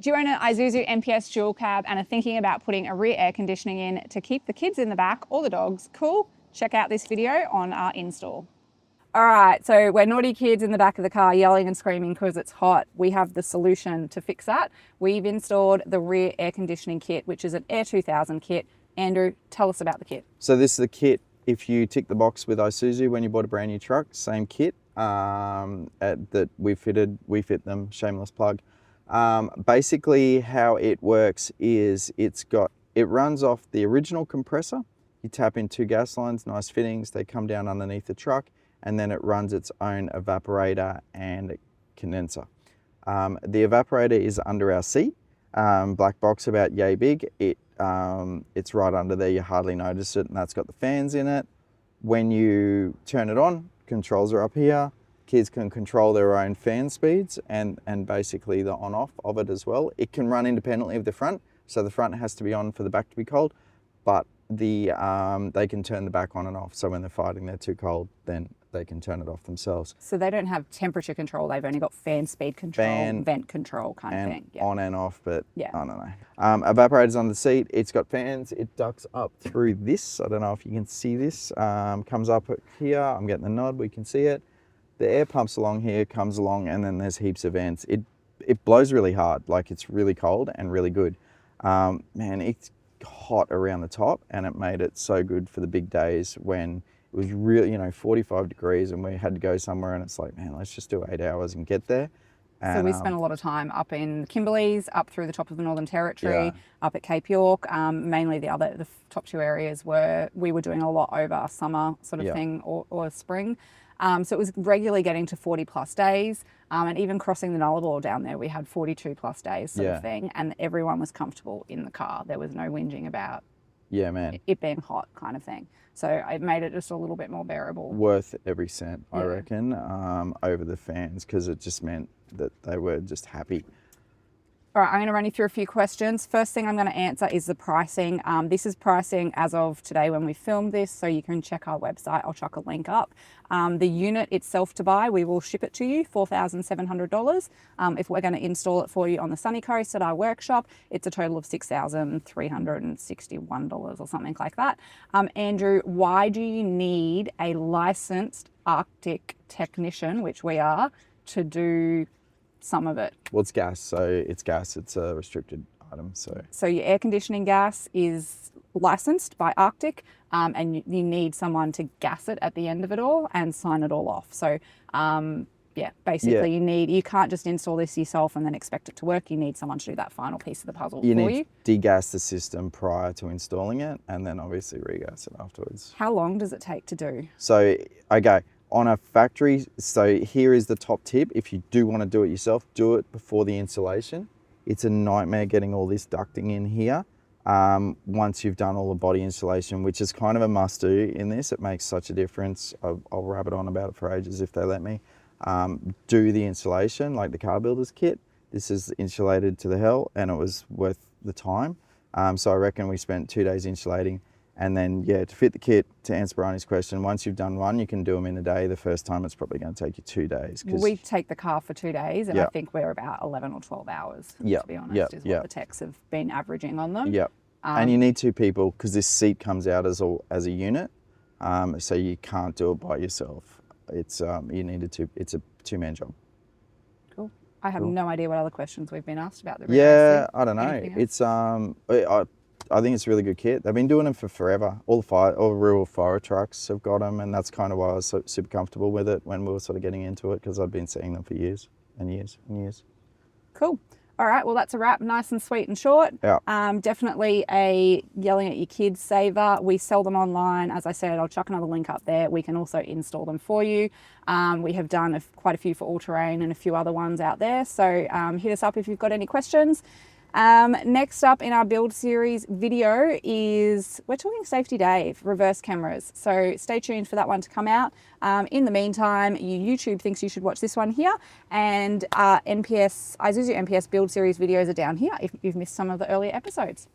Do you own an Isuzu NPS Dual Cab and are thinking about putting a rear air conditioning in to keep the kids in the back or the dogs cool? Check out this video on our install. All right, so we're naughty kids in the back of the car yelling and screaming because it's hot. We have the solution to fix that. We've installed the rear air conditioning kit, which is an Air 2000 kit. Andrew, tell us about the kit. So this is the kit if you tick the box with Isuzu when you bought a brand new truck, same kit that we fit them, shameless plug. Basically how it works is it runs off the original compressor. You tap in 2 gas lines, nice fittings, they come down underneath the truck, and then it runs its own evaporator and condenser. The evaporator is under our seat, black box about yay big. It's right under there, you hardly notice it, and that's got the fans in it. When you turn it on, controls are up here. Kids can control their own fan speeds and basically the on-off of it as well. It can run independently of the front, so the front has to be on for the back to be cold, but they can turn the back on and off. So when they're fighting, they're too cold, then they can turn it off themselves. So they don't have temperature control, they've only got fan speed control, vent control kind of thing. Yeah. On and off, but yeah. I don't know. Evaporator's on the seat, it's got fans, it ducts up through this. I don't know if you can see this. Comes up here, I'm getting the nod, we can see it. The air pumps along here, comes along, and then there's heaps of vents. It blows really hard, like it's really cold and really good. Man, it's hot around the top, and it made it so good for the big days when it was really, 45 degrees and we had to go somewhere, and it's like, man, let's just do 8 hours and get there. And, so we spent a lot of time up in Kimberley's, up through the top of the Northern Territory, up at Cape York. Mainly the top 2 areas we were doing a lot over summer sort of thing or spring. So it was regularly getting to 40 plus days, and even crossing the Nullarbor down there, we had 42 plus days sort of thing, and everyone was comfortable in the car. There was no whinging about it being hot kind of thing. So it made it just a little bit more bearable. Worth every cent, I reckon, over the fans, because it just meant that they were just happy. All right, I'm going to run you through a few questions. First thing I'm going to answer is the pricing. This is pricing as of today when we filmed this, so you can check our website. I'll chuck a link up. The unit itself to buy, we will ship it to you, $4,700. If we're going to install it for you on the sunny coast at our workshop, it's a total of $6,361 or something like that. Andrew, why do you need a licensed ARCtick technician, which we are, to do some of it? Well, it's gas, so it's a restricted item. So your air conditioning gas is licensed by ARCtick, and you need someone to gas it at the end of it all and sign it all off. So basically you can't just install this yourself and then expect it to work. You need someone to do that final piece of the puzzle for you. You need to degas the system prior to installing it, and then obviously regas it afterwards. How long does it take to do? So, okay. On a factory, so here is the top tip. If you do want to do it yourself, do it before the installation. It's a nightmare getting all this ducting in here. Once you've done all the body installation, which is kind of a must do in this, it makes such a difference. I'll rabbit on about it for ages if they let me. Do the installation like the car builder's kit. This is insulated to the hell, and it was worth the time. So I reckon we spent 2 days insulating. And then, to fit the kit, to answer Bryony's question, once you've done one, you can do them in a day. The first time, it's probably going to take you 2 days. We take the car for 2 days, and I think we're about 11 or 12 hours, to be honest, is what the techs have been averaging on them. Yep. And you need 2 people, because this seat comes out as a unit, so you can't do it by yourself. It's a 2-man job. Cool. I have no idea what other questions we've been asked about the I don't know. It's I think it's a really good kit. They've been doing them for forever. All rural fire trucks have got them, and that's kind of why I was super comfortable with it when we were sort of getting into it, because I've been seeing them for years and years and years. Cool. All right, well, that's a wrap. Nice and sweet and short. Yeah. Definitely a yelling at your kids saver. We sell them online. As I said, I'll chuck another link up there. We can also install them for you. We have done quite a few for all-terrain and a few other ones out there. So hit us up if you've got any questions. Next up in our build series video is, we're talking Safety Dave, reverse cameras. So stay tuned for that one to come out. In the meantime, YouTube thinks you should watch this one here, and Isuzu NPS build series videos are down here if you've missed some of the earlier episodes.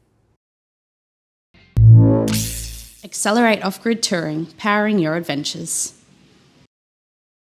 Accelerate off-grid touring, powering your adventures.